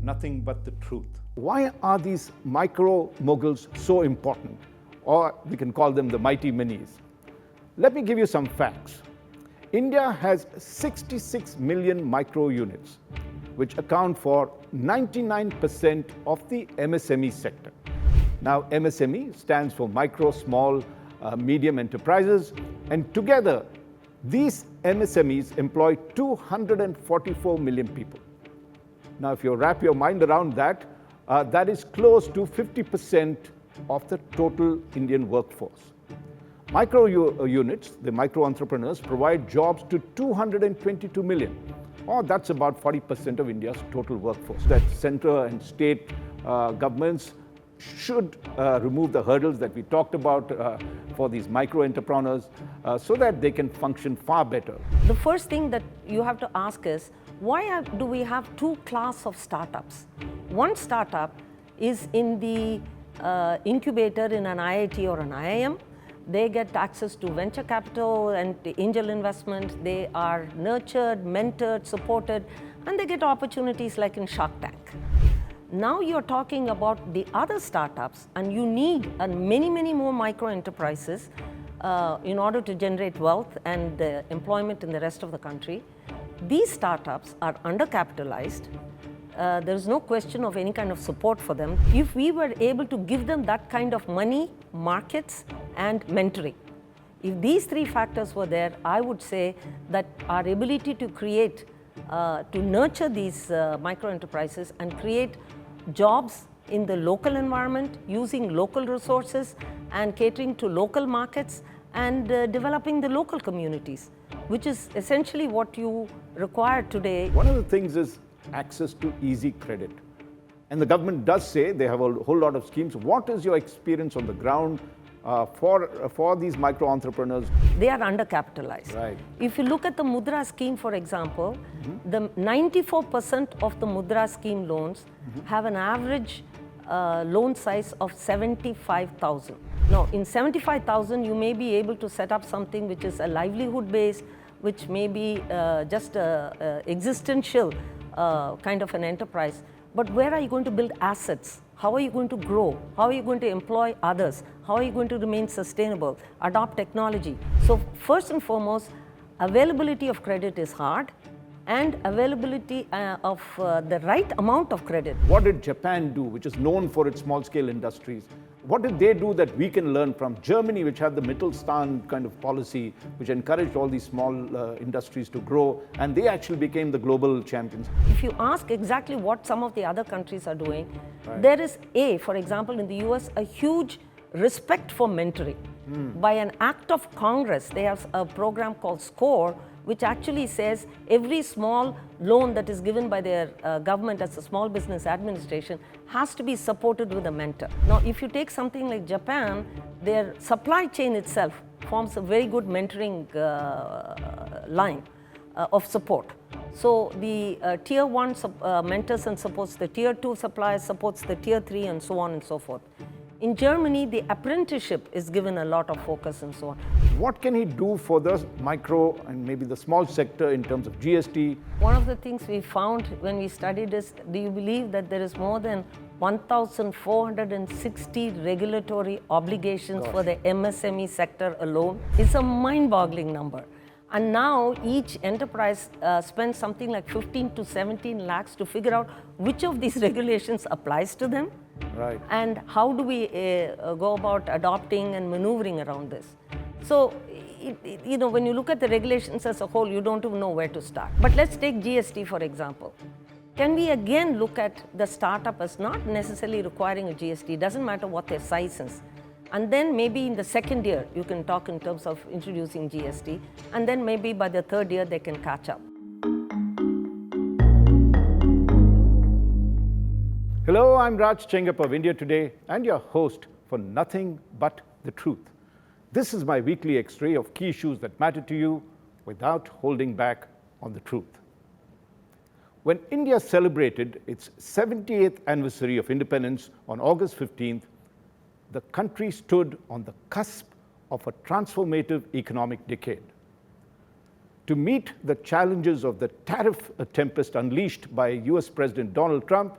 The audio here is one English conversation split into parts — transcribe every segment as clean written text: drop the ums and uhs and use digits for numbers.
nothing but the truth. Why are these micro-moguls so important? Or we can call them the mighty minis. Let me give you some facts. India has 66 million micro units, which account for 99% of the MSME sector. Now, MSME stands for micro, small, medium enterprises, and together, these MSMEs employ 244 million people. Now, if you wrap your mind around that, that is close to 50% of the total Indian workforce. Micro units, the micro entrepreneurs, provide jobs to 222 million, or that's about 40% of India's total workforce. That central and state governments should remove the hurdles that we talked about for these micro entrepreneurs so that they can function far better. The first thing that you have to ask is, why do we have two classes of startups? One startup is in the incubator in an IIT or an IIM. They get access to venture capital and angel investment. They are nurtured, mentored, supported, and they get opportunities like in Shark Tank. Now you're talking about the other startups, and you need many, many more micro enterprises in order to generate wealth and employment in the rest of the country. These startups are undercapitalized. There is no question of any kind of support for them. If we were able to give them that kind of money, markets, and mentoring, if these three factors were there, I would say that our ability to create, to nurture these micro enterprises and create jobs in the local environment, using local resources and catering to local markets and developing the local communities, which is essentially what you require today. One of the things is access to easy credit. And the government does say they have a whole lot of schemes. What is your experience on the ground for these micro entrepreneurs? They are undercapitalized. Right. If you look at the Mudra scheme, for example, the 94% of the Mudra scheme loans have an average loan size of 75,000. Now, in 75,000, you may be able to set up something which is a livelihood based, which may be just a existential kind of an enterprise. But where are you going to build assets? How are you going to grow? How are you going to employ others? How are you going to remain sustainable, adopt technology? So first and foremost, availability of credit is hard, and availability of the right amount of credit. What did Japan do, which is known for its small-scale industries? What did they do that we can learn from? Germany, which had the Mittelstand kind of policy, which encouraged all these small industries to grow, and they actually became the global champions. If you ask exactly what some of the other countries are doing, right, there is for example, in the US, a huge respect for mentoring. By an act of Congress, they have a program called SCORE, which actually says every small loan that is given by their government as a small business administration has to be supported with a mentor. Now, if you take something like Japan, their supply chain itself forms a very good mentoring line of support. So the tier 1 mentors and supports the tier 2 suppliers, supports the tier 3, and so on and so forth. In Germany, the apprenticeship is given a lot of focus and so on. What can he do for the micro and maybe the small sector in terms of GST? One of the things we found when we studied is, do you believe that there is more than 1,460 regulatory obligations for the MSME sector alone? It's a mind-boggling number. And now each enterprise spends something like 15 to 17 lakhs to figure out which of these regulations applies to them. Right. And how do we go about adopting and maneuvering around this? So, when you look at the regulations as a whole, you don't even know where to start. But let's take GST, for example. Can we again look at the startup as not necessarily requiring a GST? It doesn't matter what their size is. And then maybe in the second year, you can talk in terms of introducing GST. And then maybe by the third year, they can catch up. Hello, I'm Raj Chengappa of India Today and your host for Nothing But the Truth. This is my weekly X-ray of key issues that matter to you without holding back on the truth. When India celebrated its 78th anniversary of independence on August 15th, the country stood on the cusp of a transformative economic decade. To meet the challenges of the tariff tempest unleashed by US President Donald Trump,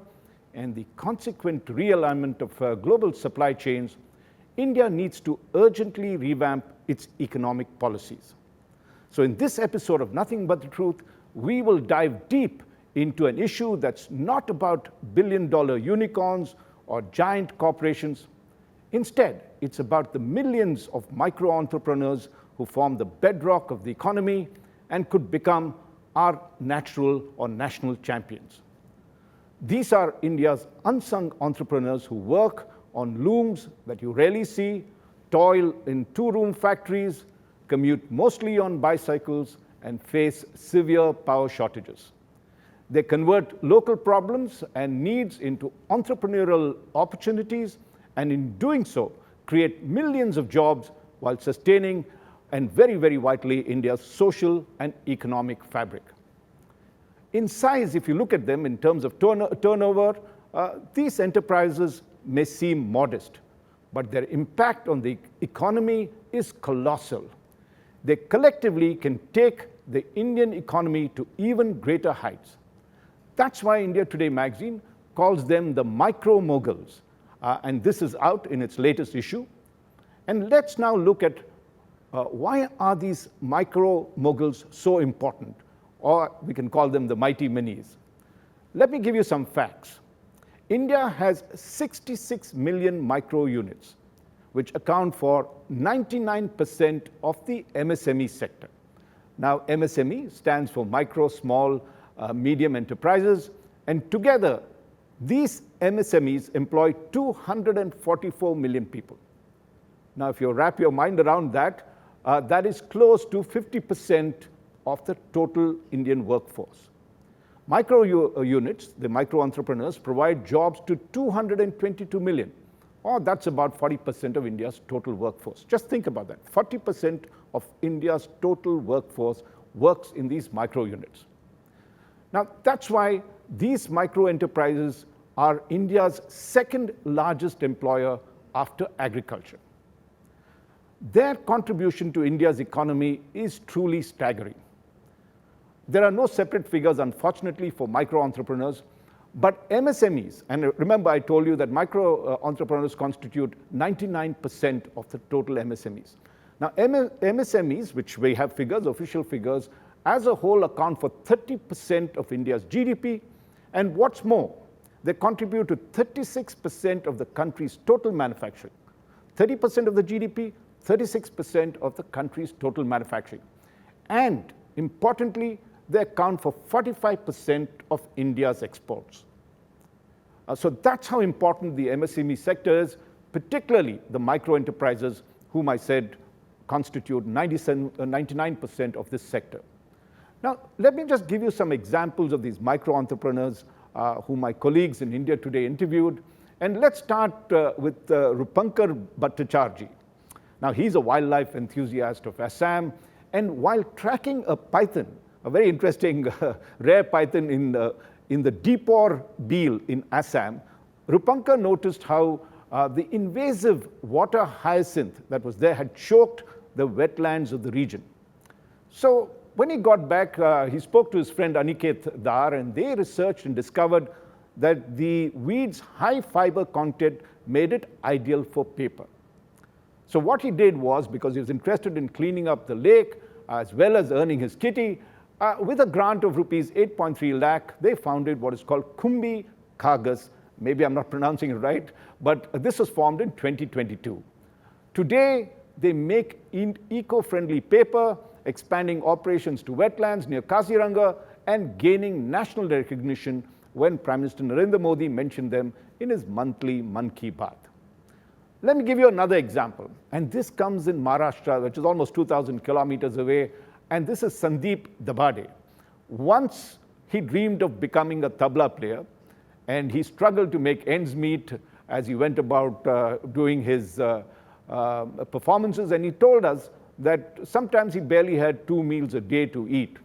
and the consequent realignment of global supply chains, India needs to urgently revamp its economic policies. So in this episode of Nothing But the Truth, we will dive deep into an issue that's not about billion-dollar unicorns or giant corporations. Instead, it's about the millions of micro-entrepreneurs who form the bedrock of the economy and could become our natural or national champions. These are India's unsung entrepreneurs who work on looms that you rarely see, toil in two-room factories, commute mostly on bicycles, and face severe power shortages. They convert local problems and needs into entrepreneurial opportunities, and in doing so, create millions of jobs while sustaining, and very, very vitally, India's social and economic fabric. In size, if you look at them in terms of turnover, these enterprises may seem modest, but their impact on the economy is colossal. They collectively can take the Indian economy to even greater heights. That's why India Today magazine calls them the Micromoguls, and this is out in its latest issue. And let's now look at why are these Micromoguls so important, or we can call them the mighty minis. Let me give you some facts. India has 66 million micro units, which account for 99% of the MSME sector. Now, MSME stands for micro, small, medium enterprises, and together, these MSMEs employ 244 million people. Now, if you wrap your mind around that, that is close to 50% of the total Indian workforce. Micro units, the micro entrepreneurs, provide jobs to 222 million, or that's about 40% of India's total workforce. Just think about that. 40% of India's total workforce works in these micro units. Now, that's why these micro enterprises are India's second largest employer after agriculture. Their contribution to India's economy is truly staggering. There are no separate figures, unfortunately, for micro entrepreneurs, but MSMEs, and remember I told you that micro entrepreneurs constitute 99% of the total MSMEs. Now, MSMEs, which we have figures, official figures, as a whole account for 30% of India's GDP, and what's more, they contribute to 36% of the country's total manufacturing. 30% of the GDP, 36% of the country's total manufacturing. And importantly, they account for 45% of India's exports. So that's how important the MSME sector is, particularly the micro enterprises, whom I said constitute 99% of this sector. Now, let me just give you some examples of these micro entrepreneurs whom my colleagues in India Today interviewed. And let's start with Rupankar Bhattacharjee. Now, he's a wildlife enthusiast of Assam, and while tracking a python, a very interesting rare python in the Deepor Beel in Assam, Rupankar noticed how the invasive water hyacinth that was there had choked the wetlands of the region. So when he got back, he spoke to his friend Aniket Dar, and they researched and discovered that the weed's high fiber content made it ideal for paper. So what he did was, because he was interested in cleaning up the lake as well as earning his kitty, with a grant of rupees 8.3 lakh, they founded what is called Kumbhi Kagas. Maybe I'm not pronouncing it right, but this was formed in 2022. Today, they make eco-friendly paper, expanding operations to wetlands near Kaziranga, and gaining national recognition when Prime Minister Narendra Modi mentioned them in his monthly Mann Ki Baat. Let me give you another example, and this comes in Maharashtra, which is almost 2,000 kilometers away, and this is Sandeep Dabade. Once he dreamed of becoming a tabla player, and he struggled to make ends meet as he went about doing his performances, and he told us that sometimes he barely had 2 meals a day to eat.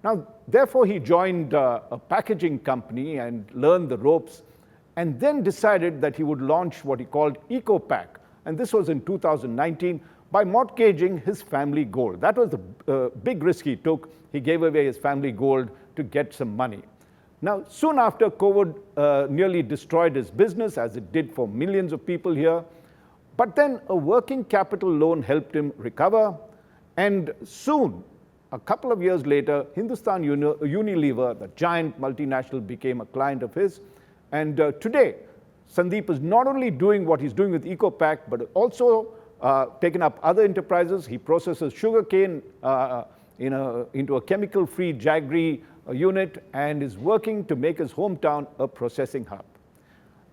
Now, therefore, he joined a packaging company and learned the ropes, and then decided that he would launch what he called EcoPack, and this was in 2019, by mortgaging his family gold. That was the big risk he took. He gave away his family gold to get some money. Now, soon after, COVID nearly destroyed his business, as it did for millions of people here. But then a working capital loan helped him recover. And soon, a couple of years later, Hindustan Unilever, the giant multinational, became a client of his. And today, Sandeep is not only doing what he's doing with EcoPack, but also taken up other enterprises. He processes sugarcane into a chemical-free jaggery unit and is working to make his hometown a processing hub.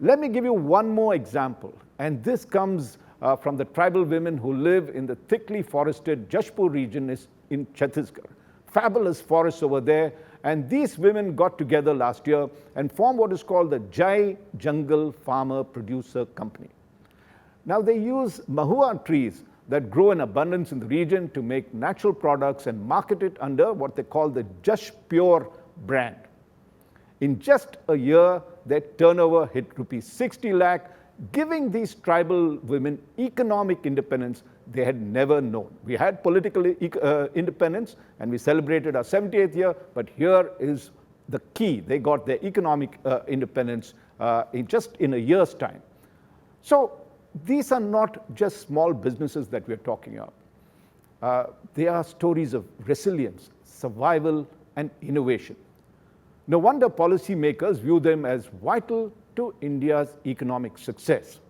Let me give you one more example, and this comes from the tribal women who live in the thickly forested Jashpur region in Chhattisgarh. Fabulous forests over there, and these women got together last year and formed what is called the Jai Jungle Farmer Producer Company. Now they use mahua trees that grow in abundance in the region to make natural products and market it under what they call the Just Pure brand. In just a year, their turnover hit rupees 60 lakh, giving these tribal women economic independence they had never known. We had political independence and we celebrated our 78th year, but here is the key. They got their economic independence in a year's time. So these are not just small businesses that we're talking about. They are stories of resilience, survival, and innovation. No wonder policymakers view them as vital to India's economic success.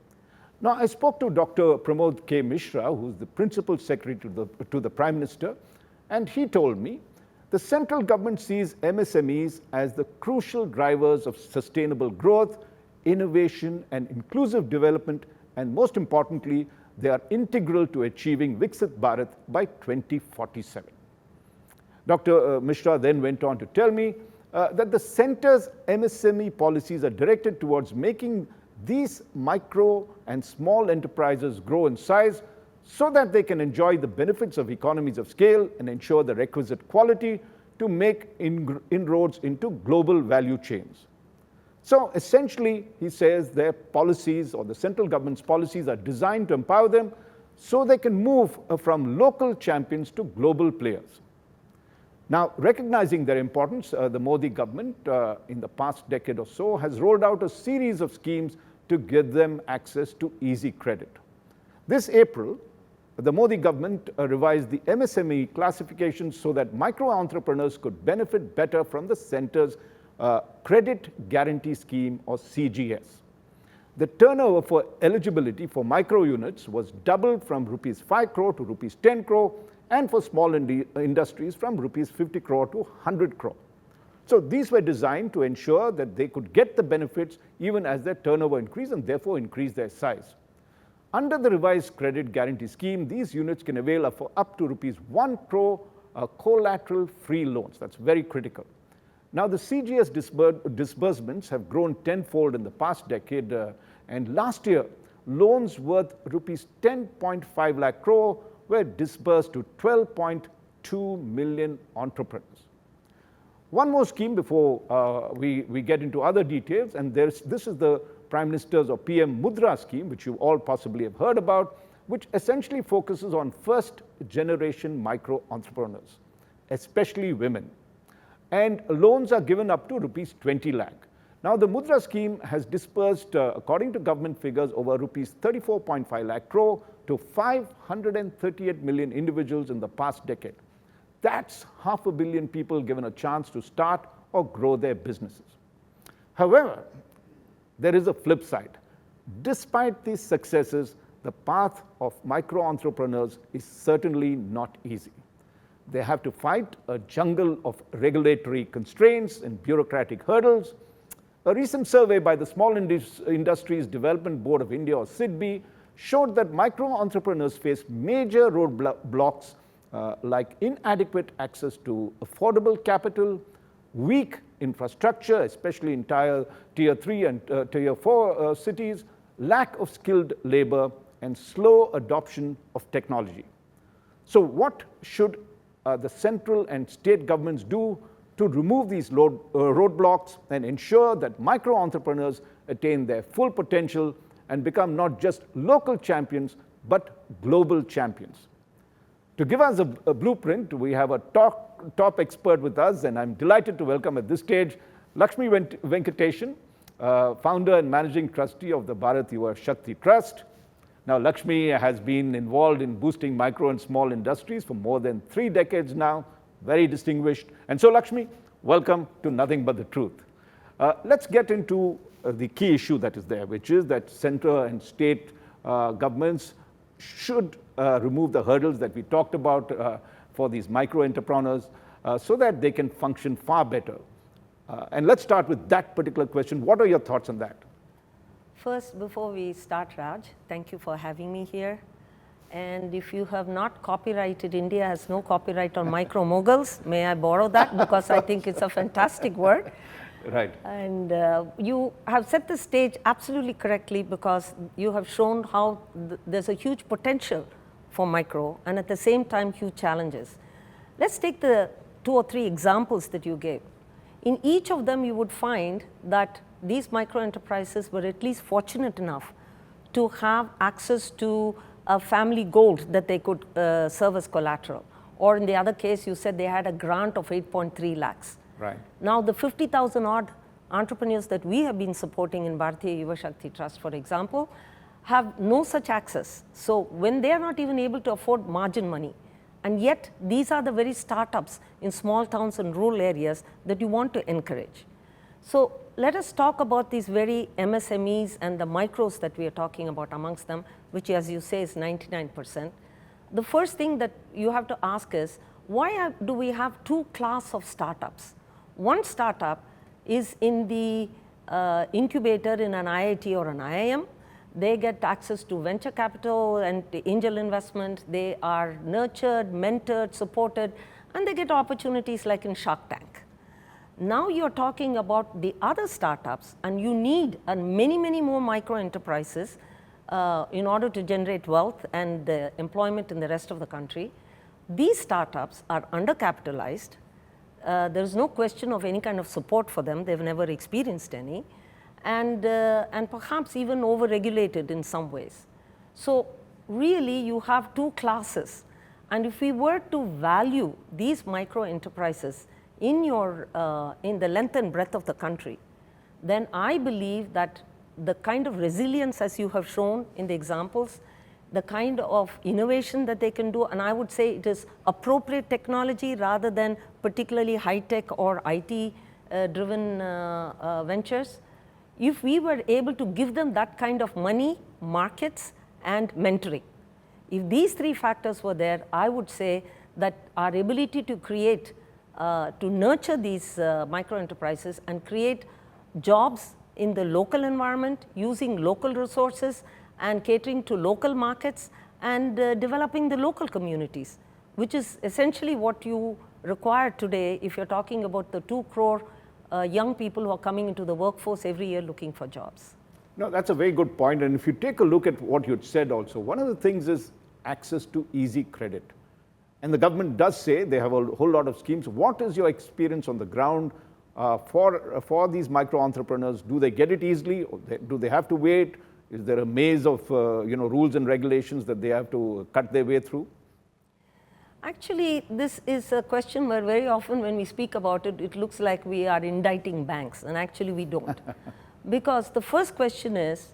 Now, I spoke to Dr. Pramod K. Mishra, who's the Principal Secretary to the Prime Minister, and he told me the central government sees MSMEs as the crucial drivers of sustainable growth, innovation, and inclusive development, and most importantly, they are integral to achieving Viksit Bharat by 2047. Dr. Mishra then went on to tell me that the centre's MSME policies are directed towards making these micro and small enterprises grow in size so that they can enjoy the benefits of economies of scale and ensure the requisite quality to make inroads into global value chains. So essentially, he says their policies or the central government's policies are designed to empower them so they can move from local champions to global players. Now, recognizing their importance, the Modi government in the past decade or so has rolled out a series of schemes to give them access to easy credit. This April, the Modi government revised the MSME classification so that micro-entrepreneurs could benefit better from the centre's Credit Guarantee Scheme, or CGS. The turnover for eligibility for micro units was doubled from rupees 5 crore to rupees 10 crore, and for small industries from rupees 50 crore to 100 crore. So these were designed to ensure that they could get the benefits even as their turnover increased and therefore increase their size. Under the revised credit guarantee scheme, these units can avail for up to rupees 1 crore collateral-free loans. That's very critical. Now, the CGS disbursements have grown tenfold in the past decade, and last year, loans worth rupees 10.5 lakh crore were disbursed to 12.2 million entrepreneurs. One more scheme before we get into other details, and this is the Prime Minister's or PM Mudra scheme, which you all possibly have heard about, which essentially focuses on first-generation micro-entrepreneurs, especially women. And loans are given up to rupees 20 lakh. Now, the Mudra scheme has disbursed, according to government figures, over rupees 34.5 lakh crore to 538 million individuals in the past decade. That's 500 million people given a chance to start or grow their businesses. However, there is a flip side. Despite these successes, the path of micro-entrepreneurs is certainly not easy. They have to fight a jungle of regulatory constraints and bureaucratic hurdles. A recent survey by the Small Industries Development Board of India, or SIDBI, showed that micro-entrepreneurs face major roadblocks like inadequate access to affordable capital, weak infrastructure, especially in tier 3 and tier 4 cities, lack of skilled labor, and slow adoption of technology. So what should the central and state governments do to remove these roadblocks and ensure that micro-entrepreneurs attain their full potential and become not just local champions, but global champions? To give us a blueprint, we have a top expert with us, and I'm delighted to welcome at this stage Lakshmi Venkatesan, founder and managing trustee of the Bharat Yuva Shakti Trust. Now, Lakshmi has been involved in boosting micro and small industries for more than 3 decades now, very distinguished. And so, Lakshmi, welcome to Nothing But the Truth. Let's get into the key issue that is there, which is that central and state governments should remove the hurdles that we talked about for these micro entrepreneurs so that they can function far better. And let's start with that particular question. What are your thoughts on that? First, before we start, Raj, thank you for having me here. And if you have not copyrighted, India has no copyright on Micromoguls. May I borrow that? Because I think it's a fantastic word. Right. And you have set the stage absolutely correctly, because you have shown how there's a huge potential for micro and at the same time huge challenges. Let's take the 2 or 3 examples that you gave. In each of them, you would find that these micro enterprises were at least fortunate enough to have access to a family gold that they could serve as collateral. Or in the other case, you said they had a grant of 8.3 lakhs. Right. Now, the 50,000 odd entrepreneurs that we have been supporting in Bharatiya Yuva Shakti Trust, for example, have no such access. So, when they are not even able to afford margin money, and yet these are the very startups in small towns and rural areas that you want to encourage. So, let us talk about these very MSMEs and the micros that we are talking about amongst them, which, as you say, is 99%. The first thing that you have to ask is, why do we have 2 classes of startups? One startup is in the incubator in an IIT or an IIM. They get access to venture capital and angel investment. They are nurtured, mentored, supported, and they get opportunities like in Shark Tank. Now you're talking about the other startups, and you need many, many more micro enterprises in order to generate wealth and employment in the rest of the country. These startups are undercapitalized. There is no question of any kind of support for them. They've never experienced any. And perhaps even over-regulated in some ways. So really, you have 2 classes. And if we were to value these micro enterprises in the length and breadth of the country, then I believe that the kind of resilience, as you have shown in the examples, the kind of innovation that they can do, and I would say it is appropriate technology rather than particularly high-tech or IT-driven ventures. If we were able to give them that kind of money, markets, and mentoring, if these 3 factors were there, I would say that our ability to create, to nurture these micro enterprises and create jobs in the local environment, using local resources and catering to local markets and developing the local communities, which is essentially what you require today if you're talking about the 2 crore young people who are coming into the workforce every year looking for jobs. No, that's a very good point. And if you take a look at what you said also, one of the things is access to easy credit. And the government does say they have a whole lot of schemes. What is your experience on the ground for these micro entrepreneurs? Do they get it easily? Or do they have to wait? Is there a maze of rules and regulations that they have to cut their way through? Actually, this is a question where very often when we speak about it, it looks like we are indicting banks, and actually we don't. Because the first question is,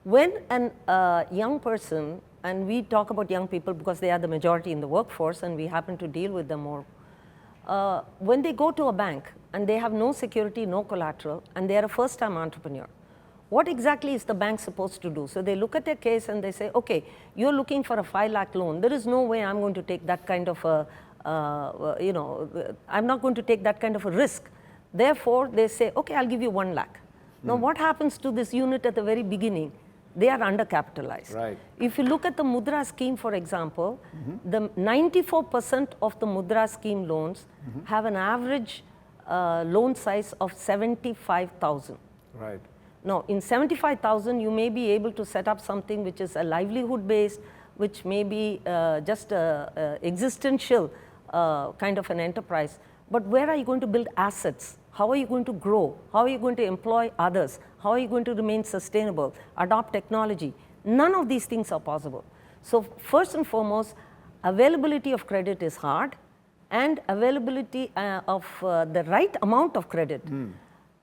when a young person, and we talk about young people because they are the majority in the workforce and we happen to deal with them more, when they go to a bank and they have no security, no collateral, and they are a first-time entrepreneur, what exactly is the bank supposed to do? So they look at their case and they say, okay, you're looking for a 5 lakh loan. There is no way I'm going to take that kind of a, I'm not going to take that kind of a risk. Therefore, they say, okay, I'll give you 1 lakh. Now, what happens to this unit at the very beginning? They are undercapitalized. Right. If you look at the Mudra scheme, for example, the 94% of the Mudra scheme loans have an average loan size of 75,000. Right. Now, in 75,000, you may be able to set up something which is a livelihood based, which may be just a existential kind of an enterprise. But where are you going to build assets? How are you going to grow? How are you going to employ others? How are you going to remain sustainable, adopt technology? None of these things are possible. So first and foremost, availability of credit is hard, and availability of the right amount of credit.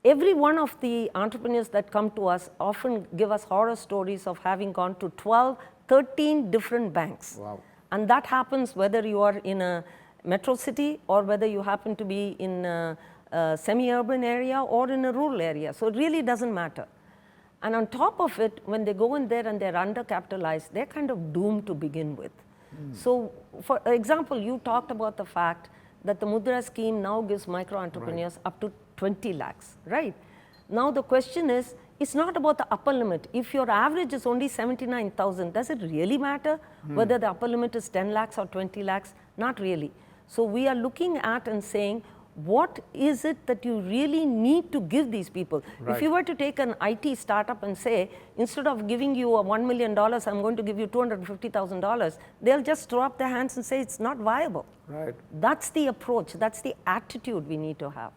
Every one of the entrepreneurs that come to us often give us horror stories of having gone to 12, 13 different banks. Wow. And that happens whether you are in a metro city or whether you happen to be in a semi-urban area or in a rural area. So it really doesn't matter. And on top of it, when they go in there and they're undercapitalized, they're kind of doomed to begin with. So for example, you talked about the fact that the Mudra scheme now gives micro entrepreneurs up to 20 lakhs, right? Now the question is, it's not about the upper limit. If your average is only 79,000, does it really matter whether the upper limit is 10 lakhs or 20 lakhs? Not really. So we are looking at and saying, what is it that you really need to give these people? Right. If you were to take an IT startup and say, instead of giving you a $1 million, I'm going to give you $250,000, they'll just throw up their hands and say it's not viable. Right. That's the approach, that's the attitude we need to have.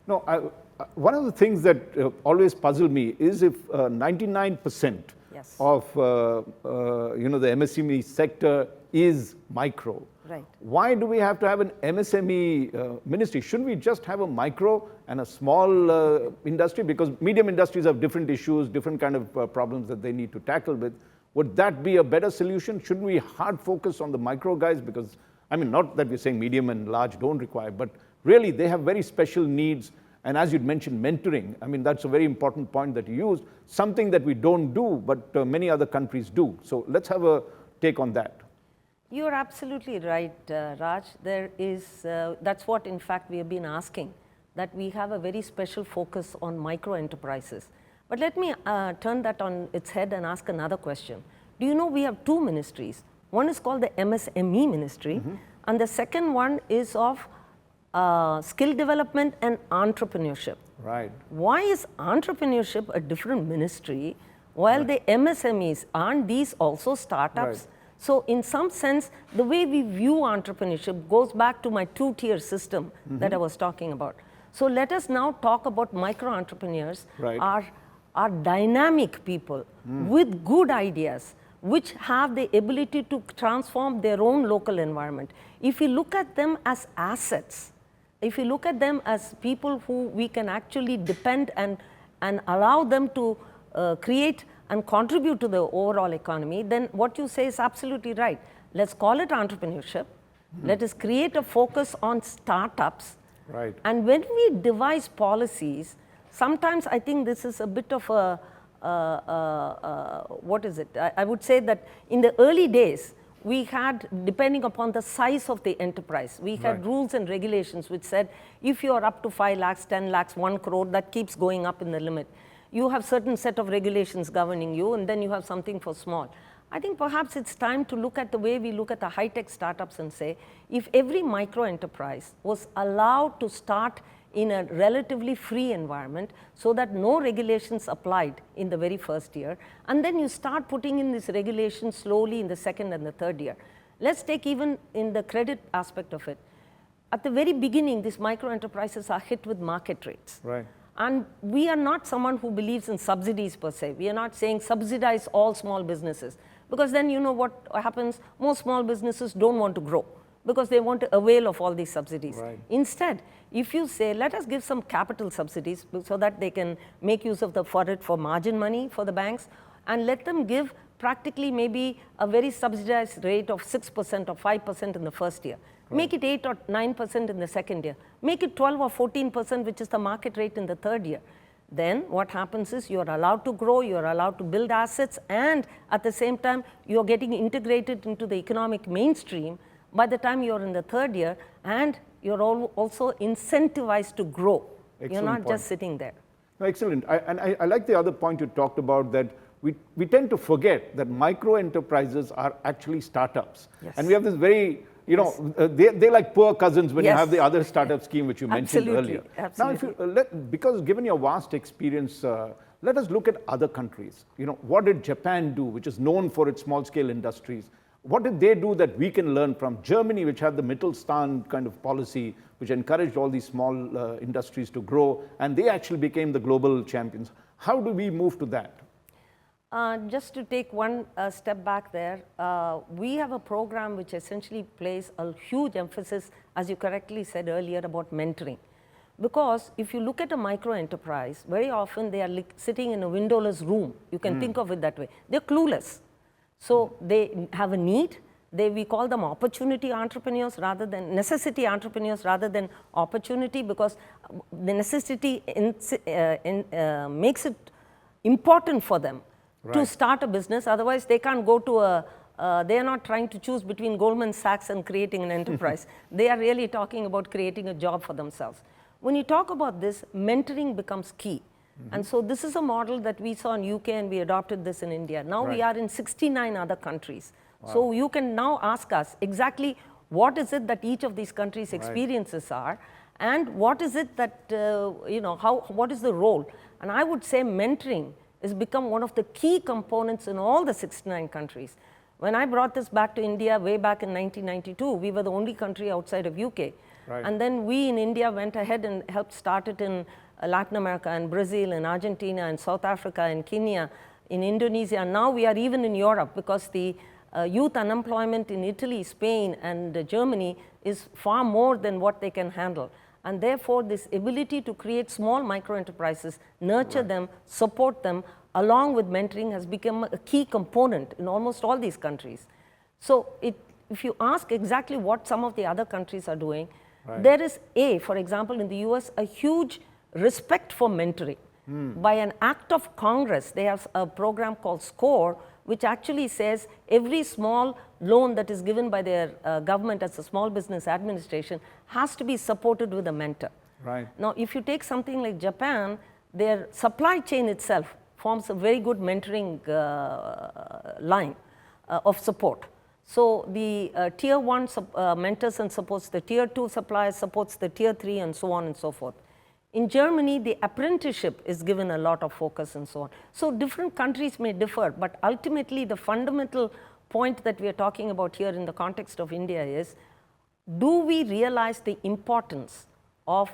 No, one of the things that always puzzle me is if 99% Yes. of the MSME sector is micro. Right. Why do we have to have an MSME ministry? Shouldn't we just have a micro and a small industry? Because medium industries have different issues, different kind of problems that they need to tackle with. Would that be a better solution? Shouldn't we hard focus on the micro guys? Because, I mean, not that we're saying medium and large don't require, but really they have very special needs. And as you'd mentioned, mentoring, I mean, that's a very important point that you used, something that we don't do, but many other countries do. So let's have a take on that. You're absolutely right, Raj. There is, that's what in fact we have been asking, that we have a very special focus on micro enterprises. But let me turn that on its head and ask another question. Do you know we have two ministries? One is called the MSME ministry, and the second one is of skill development and entrepreneurship. Right. Why is entrepreneurship a different ministry while the MSMEs, aren't these also startups? Right. So in some sense, the way we view entrepreneurship goes back to my two-tier system that I was talking about. So let us now talk about micro entrepreneurs, Right. are dynamic people with good ideas, which have the ability to transform their own local environment. If you look at them as assets, if you look at them as people who we can actually depend and allow them to create and contribute to the overall economy, then what you say is absolutely right. Let's call it entrepreneurship. Let us create a focus on startups. Right. And when we devise policies, sometimes I think this is a bit of a, what is it? I would say that in the early days, we had, depending upon the size of the enterprise, we had Right. rules and regulations which said, if you are up to 5 lakhs, 10 lakhs, 1 crore, that keeps going up in the limit. You have certain set of regulations governing you, and then you have something for small. I think perhaps it's time to look at the way we look at the high-tech startups and say, if every micro enterprise was allowed to start in a relatively free environment so that no regulations applied in the very first year, and then you start putting in these regulations slowly in the second and the third year. Let's take even in the credit aspect of it. At the very beginning, these micro enterprises are hit with market rates. Right. And we are not someone who believes in subsidies per se. We are not saying subsidize all small businesses, because then you know what happens, most small businesses don't want to grow because they want to avail of all these subsidies. Right. Instead, if you say, let us give some capital subsidies so that they can make use of for margin money for the banks, and let them give practically maybe a very subsidized rate of 6% or 5% in the first year. Make it 8 or 9% in the second year. Make it 12 or 14%, which is the market rate in the third year. Then what happens is you're allowed to grow, you're allowed to build assets, and at the same time, you're getting integrated into the economic mainstream by the time you're in the third year, and you're also incentivized to grow. You're not just sitting there. No, excellent. I like the other point you talked about, that we tend to forget that micro enterprises are actually startups. Yes. And we have this very, they're like poor cousins when you Yes. have the other startup scheme which you mentioned Absolutely. earlier. Absolutely. Now, if you, because given your vast experience, let us look at other countries. What did Japan do, which is known for its small scale industries? What did they do that we can learn from? Germany, which had the Mittelstand kind of policy, which encouraged all these small industries to grow, and they actually became the global champions. How do we move to that? Just to take one step back there, we have a program which essentially places a huge emphasis, as you correctly said earlier, about mentoring. Because if you look at a micro enterprise, very often they are sitting in a windowless room. You can think of it that way. They're clueless. So they have a need. We call them opportunity entrepreneurs rather than necessity entrepreneurs rather than opportunity, because the necessity makes it important for them to start a business. Otherwise, they can't go to they are not trying to choose between Goldman Sachs and creating an enterprise. They are really talking about creating a job for themselves. When you talk about this, mentoring becomes key. And so this is a model that we saw in UK and we adopted this in India. Now we are in 69 other countries. So you can now ask us exactly what is it that each of these countries' experiences are, and what is it that, what is the role? And I would say mentoring has become one of the key components in all the 69 countries. When I brought this back to India way back in 1992, we were the only country outside of UK. And then we in India went ahead and helped start it in Latin America and Brazil and Argentina and South Africa and Kenya, in Indonesia. And now we are even in Europe, because the youth unemployment in Italy, Spain and Germany is far more than what they can handle. And therefore, this ability to create small micro enterprises, nurture them, support them, along with mentoring, has become a key component in almost all these countries. So if you ask exactly what some of the other countries are doing, there is for example, in the US, a huge respect for mentoring. By an act of Congress, they have a program called SCORE, which actually says every small loan that is given by their government as a small business administration has to be supported with a mentor. Now, if you take something like Japan, their supply chain itself forms a very good mentoring line of support. So the tier 1 mentors and supports the tier 2 suppliers, supports the tier 3, and so on and so forth. In Germany, the apprenticeship is given a lot of focus and so on. So different countries may differ, but ultimately the fundamental point that we are talking about here in the context of India is, do we realize the importance of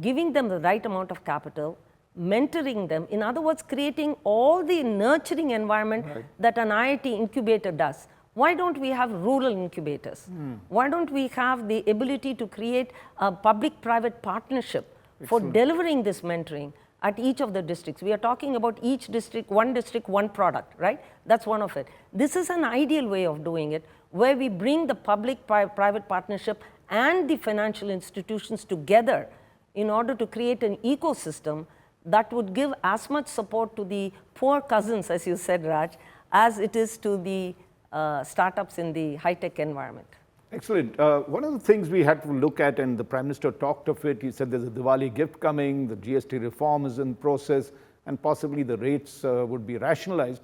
giving them the right amount of capital, mentoring them, in other words, creating all the nurturing environment that an IIT incubator does? Why don't we have rural incubators? Why don't we have the ability to create a public-private partnership for delivering this mentoring at each of the districts? We are talking about each district, one product, right? That's one of it. This is an ideal way of doing it, where we bring the public-private partnership and the financial institutions together in order to create an ecosystem that would give as much support to the poor cousins, as you said, Raj, as it is to the startups in the high-tech environment. Excellent. One of the things we had to look at, and the Prime Minister talked of it, he said there's a Diwali gift coming, the GST reform is in process, and possibly the rates would be rationalized.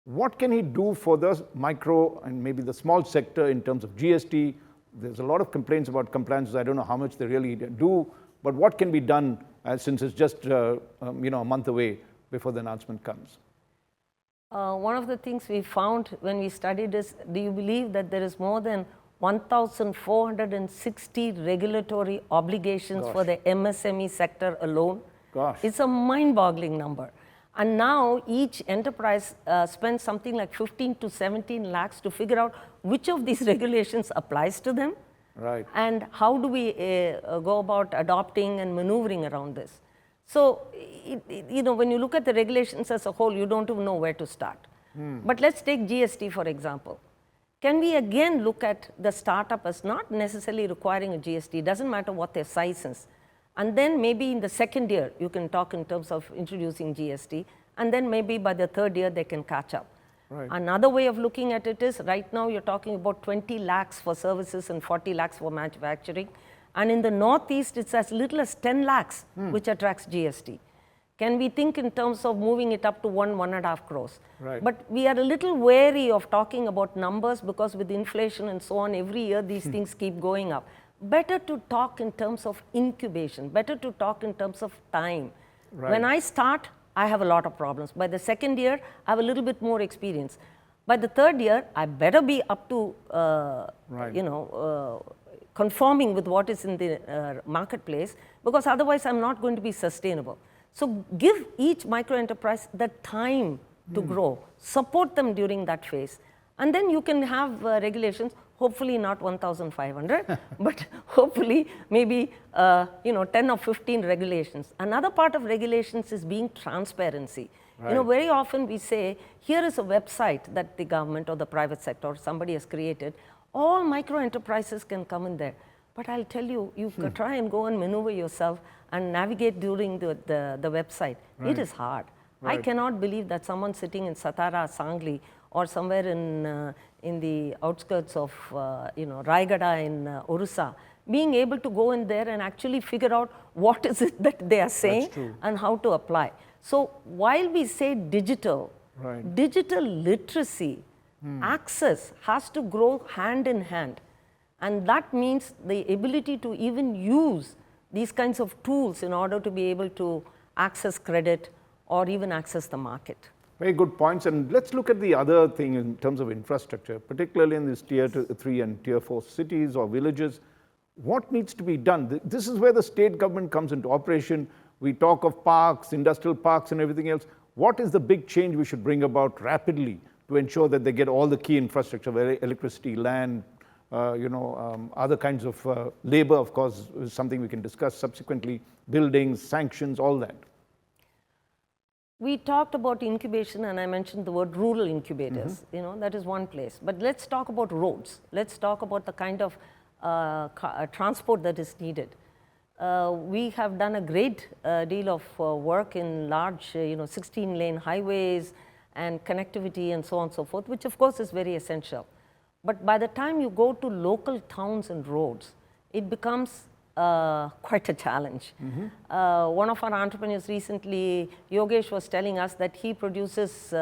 What can he do for the micro and maybe the small sector in terms of GST? There's a lot of complaints about compliance. I don't know how much they really do, but what can be done since it's just a month away before the announcement comes? One of the things we found when we studied is, do you believe that there is more than 1,460 regulatory obligations for the MSME sector alone? It's a mind-boggling number. And now each enterprise spends something like 15 to 17 lakhs to figure out which of these regulations applies to them. And how do we go about adopting and maneuvering around this? So, when you look at the regulations as a whole, you don't even know where to start. But let's take GST, for example. Can we again look at the startup as not necessarily requiring a GST? It doesn't matter what their size is. And then maybe in the second year, you can talk in terms of introducing GST. And then maybe by the third year, they can catch up. Another way of looking at it is, right now you're talking about 20 lakhs for services and 40 lakhs for manufacturing. And in the Northeast, it's as little as 10 lakhs, which attracts GST. Can we think in terms of moving it up to 1.5 crores? But we are a little wary of talking about numbers, because with inflation and so on, every year these things keep going up. Better to talk in terms of incubation, better to talk in terms of time. When I start, I have a lot of problems. By the second year, I have a little bit more experience. By the third year, I better be up to, conforming with what is in the marketplace, because otherwise I'm not going to be sustainable. So give each micro enterprise the time to grow, support them during that phase, and then you can have regulations. hopefully not 1,500, but hopefully maybe 10 or 15 regulations. Another part of regulations is being transparency. Right. Very often we say, here is a website that the government or the private sector or somebody has created. All micro enterprises can come in there. But I'll tell you, you try and go and maneuver yourself and navigate during the website. Right. It is hard. Right. I cannot believe that someone sitting in Satara, Sangli, or somewhere in the outskirts of Raigada in Orissa, being able to go in there and actually figure out what is it that they are saying and how to apply. So while we say digital, right, digital literacy, access has to grow hand in hand. And that means the ability to even use these kinds of tools in order to be able to access credit or even access the market. Very good points. And let's look at the other thing in terms of infrastructure, particularly in these tier 3 and tier 4 cities or villages. What needs to be done? This is where the state government comes into operation. We talk of parks, industrial parks and everything else. What is the big change we should bring about rapidly to ensure that they get all the key infrastructure, whether electricity, land, other kinds of labor, of course, is something we can discuss subsequently, buildings, sanctions, all that? We talked about incubation and I mentioned the word rural incubators, that is one place. But let's talk about roads. Let's talk about the kind of transport that is needed. We have done a great deal of work in large, 16-lane highways and connectivity and so on and so forth, which of course is very essential. But by the time you go to local towns and roads, it becomes quite a challenge. One of our entrepreneurs recently, Yogesh, was telling us that he produces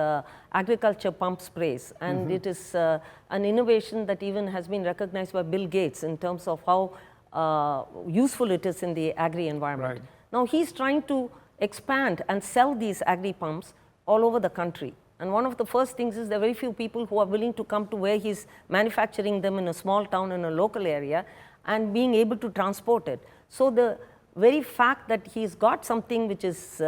agriculture pump sprays, and it is an innovation that even has been recognized by Bill Gates in terms of how useful it is in the agri environment. Right. Now he's trying to expand and sell these agri pumps all over the country. And one of the first things is there are very few people who are willing to come to where he's manufacturing them in a small town in a local area and being able to transport it. So the very fact that he's got something which is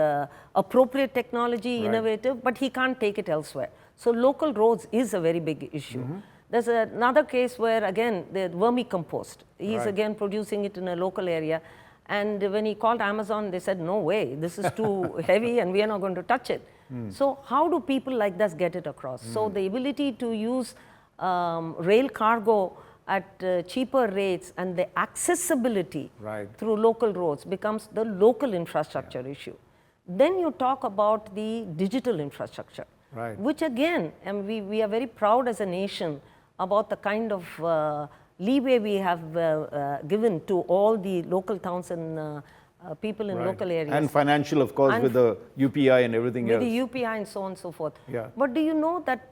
appropriate technology, right, innovative, but he can't take it elsewhere. So local roads is a very big issue. There's another case where again the vermicompost, he's right, again producing it in a local area. And when he called Amazon, they said, no way, this is too heavy and we are not going to touch it. So how do people like this get it across? So the ability to use rail cargo at cheaper rates and the accessibility, right, through local roads becomes the local infrastructure issue. Then you talk about the digital infrastructure, right, which again, and we are very proud as a nation about the kind of leeway we have given to all the local towns and people in, right, local areas. And financial, of course, and with the UPI and everything else. With the UPI and so on and so forth. Yeah. But do you know that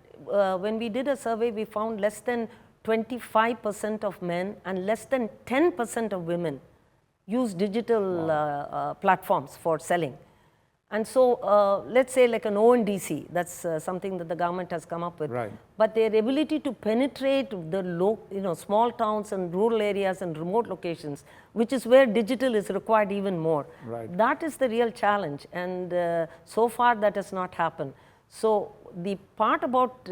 when we did a survey, we found less than 25% of men and less than 10% of women use digital platforms for selling. And so let's say like an ONDC, that's something that the government has come up with. Right. But their ability to penetrate the small towns and rural areas and remote locations, which is where digital is required even more. Right. That is the real challenge. And so far that has not happened. So the part about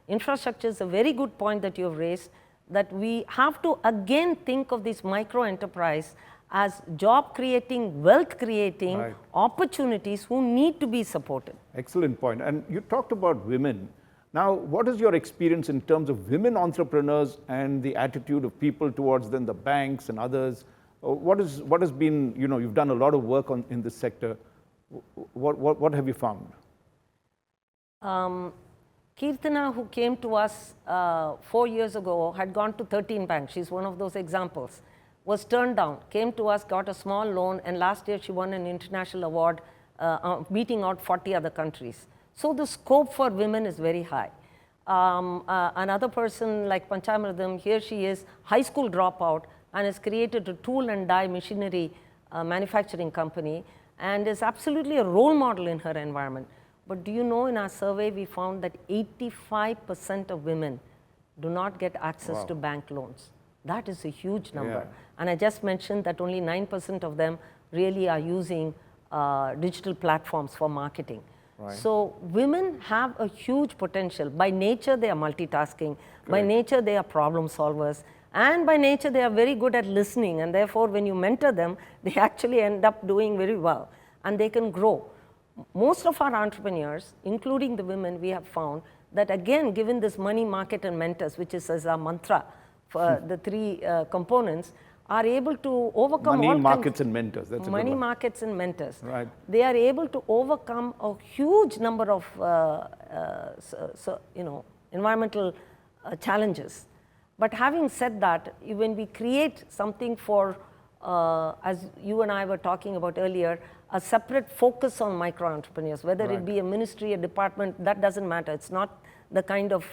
infrastructure is a very good point that you have raised, that we have to again think of this micro enterprise as job creating, wealth creating, right, opportunities who need to be supported. Excellent point. And you talked about women. Now, what is your experience in terms of women entrepreneurs and the attitude of people towards them, the banks and others? What has been, you've done a lot of work in this sector. What have you found? Kirtana, who came to us 4 years ago, had gone to 13 banks. She's one of those examples. Was turned down, came to us, got a small loan, and last year she won an international award, beating out 40 other countries. So the scope for women is very high. Another person like Panchamridam, here she is, high school dropout, and has created a tool and die machinery manufacturing company, and is absolutely a role model in her environment. But do you know, in our survey, we found that 85% of women do not get access to bank loans. That is a huge number. Yeah. And I just mentioned that only 9% of them really are using digital platforms for marketing. Right. So women have a huge potential. By nature, they are multitasking. By Correct. nature, they are problem solvers. And by nature, they are very good at listening. And therefore, when you mentor them, they actually end up doing very well. And they can grow. Most of our entrepreneurs, including the women, we have found that again, given this money, market, and mentors, which is as our mantra for the three components, are able to overcome Money, all markets, and mentors. That's a good money, one. markets, and mentors. Right. They are able to overcome a huge number of environmental challenges. But having said that, when we create something for, as you and I were talking about earlier, a separate focus on micro entrepreneurs, whether Right. it be a ministry, a department, that doesn't matter. It's not the kind of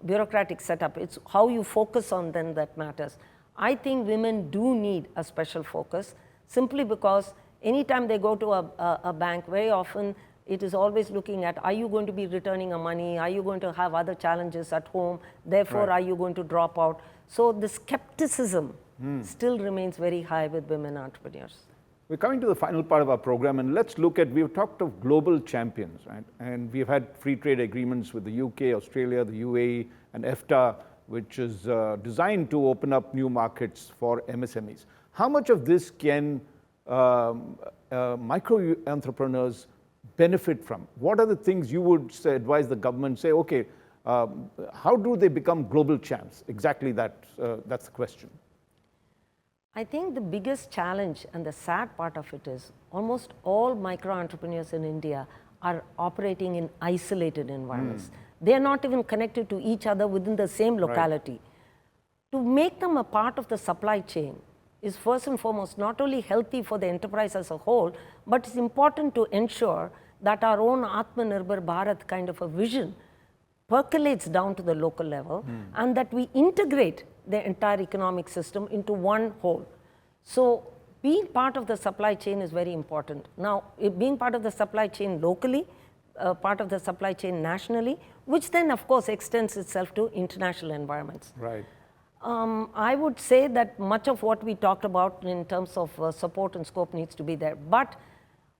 bureaucratic setup. It's how you focus on them that matters. I think women do need a special focus simply because anytime they go to a bank, very often it is always looking at, are you going to be returning a money? Are you going to have other challenges at home? Therefore, Right. are you going to drop out? So the skepticism still remains very high with women entrepreneurs. We're coming to the final part of our program, and let's look at, we've talked of global champions, right? And we've had free trade agreements with the UK, Australia, the UAE, and EFTA, which is designed to open up new markets for MSMEs. How much of this can micro entrepreneurs benefit from? What are the things you would say, advise the government, say, okay, how do they become global champs? Exactly that, that's the question. I think the biggest challenge and the sad part of it is almost all micro entrepreneurs in India are operating in isolated environments. They are not even connected to each other within the same locality. Right. To make them a part of the supply chain is first and foremost not only healthy for the enterprise as a whole, but it's important to ensure that our own Atmanirbhar Bharat kind of a vision percolates down to the local level and that we integrate the entire economic system into one whole. So being part of the supply chain is very important. Now, being part of the supply chain locally, part of the supply chain nationally, which then of course extends itself to international environments. Right. I would say that much of what we talked about in terms of support and scope needs to be there. But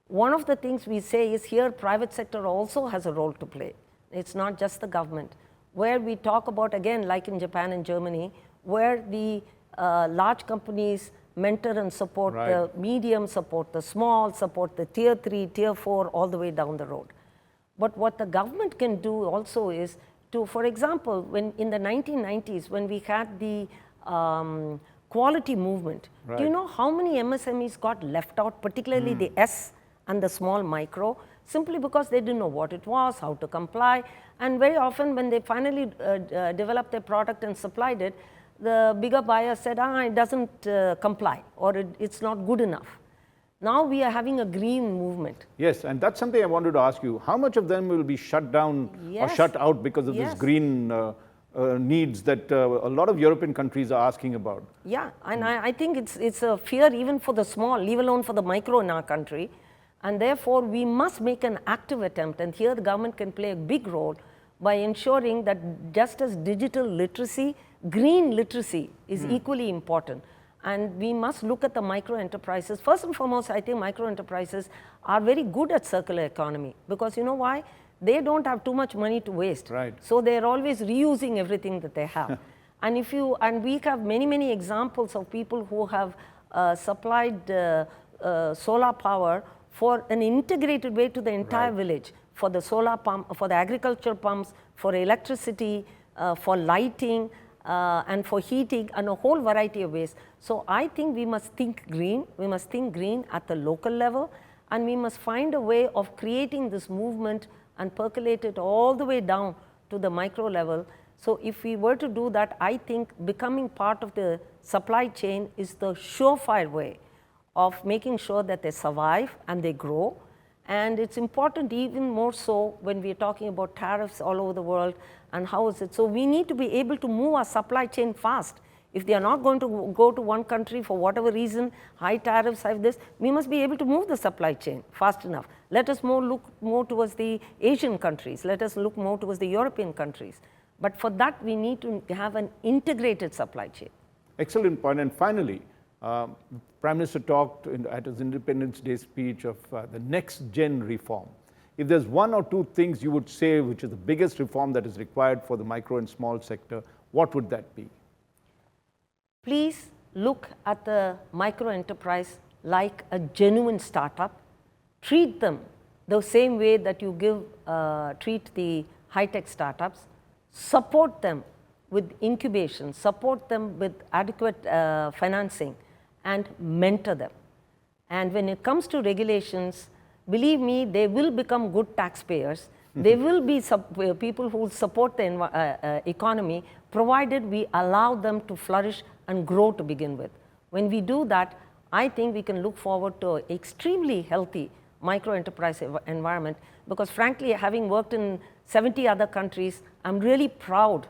one of the things we say is here private sector also has a role to play. It's not just the government. Where we talk about, again, like in Japan and Germany, where the large companies mentor and support the medium, support the small, support the tier 3, tier 4, all the way down the road. But what the government can do also is to, for example, when in the 1990s, when we had the quality movement, do you know how many MSMEs got left out, particularly the S and the small micro, simply because they didn't know what it was, how to comply, and very often when they finally developed their product and supplied it, the bigger buyer said, it doesn't comply, or it's not good enough. Now we are having a green movement. Yes, and that's something I wanted to ask you. How much of them will be shut down or shut out because of this green needs that a lot of European countries are asking about? Yeah, and I think it's a fear even for the small, leave alone for the micro in our country. And therefore, we must make an active attempt. And here the government can play a big role by ensuring that just as digital literacy, green literacy is equally important. And we must look at the micro enterprises. First and foremost, I think micro enterprises are very good at circular economy because you know why? They don't have too much money to waste. Right. So they're always reusing everything that they have. And we have many, many examples of people who have supplied solar power for an integrated way to the entire village, for the solar pump, for the agricultural pumps, for electricity, for lighting, and for heating, and a whole variety of ways. So I think we must think green. We must think green at the local level, and we must find a way of creating this movement and percolate it all the way down to the micro level. So if we were to do that, I think becoming part of the supply chain is the surefire way of making sure that they survive and they grow. And it's important even more so when we're talking about tariffs all over the world and how is it. So we need to be able to move our supply chain fast. If they are not going to go to one country for whatever reason, high tariffs have this, we must be able to move the supply chain fast enough. Let us look more towards the Asian countries. Let us look more towards the European countries. But for that, we need to have an integrated supply chain. Excellent point. And finally, Prime Minister talked at his Independence Day speech of the next gen reform. If there's one or two things you would say which is the biggest reform that is required for the micro and small sector, what would that be? Please look at the micro enterprise like a genuine startup. Treat them the same way that you treat the high-tech startups. Support them with incubation, support them with adequate financing, and mentor them. And when it comes to regulations, believe me, they will become good taxpayers. They will be people who will support the economy, provided we allow them to flourish and grow to begin with. When we do that, I think we can look forward to an extremely healthy micro enterprise environment, because frankly, having worked in 70 other countries, I'm really proud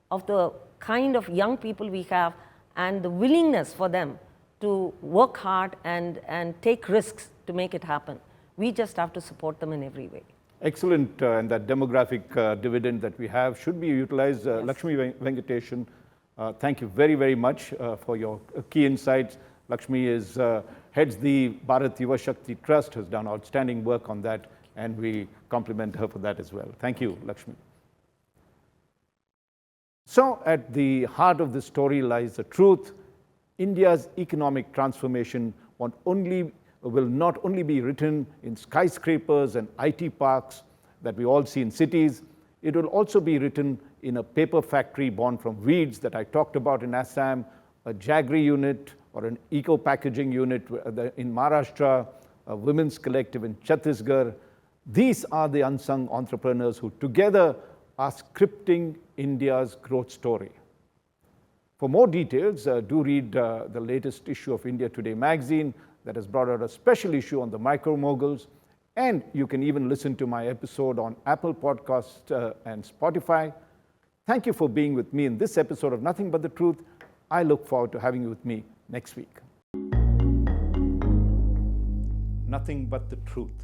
of the kind of young people we have and the willingness for them to work hard and take risks to make it happen. We just have to support them in every way. Excellent, and that demographic dividend that we have should be utilized. Yes. Lakshmi Venkatesan, thank you very, very much for your key insights. Lakshmi heads the Bharat Yuva Shakti Trust, has done outstanding work on that, and we compliment her for that as well. Thank you, Lakshmi. So at the heart of the story lies the truth. India's economic transformation will not only be written in skyscrapers and IT parks that we all see in cities, it will also be written in a paper factory born from weeds that I talked about in Assam, a jaggery unit or an eco-packaging unit in Maharashtra, a women's collective in Chhattisgarh. These are the unsung entrepreneurs who together are scripting India's growth story. For more details, do read the latest issue of India Today magazine that has brought out a special issue on the Micromoguls. And you can even listen to my episode on Apple Podcasts and Spotify. Thank you for being with me in this episode of Nothing But the Truth. I look forward to having you with me next week. Nothing but the truth.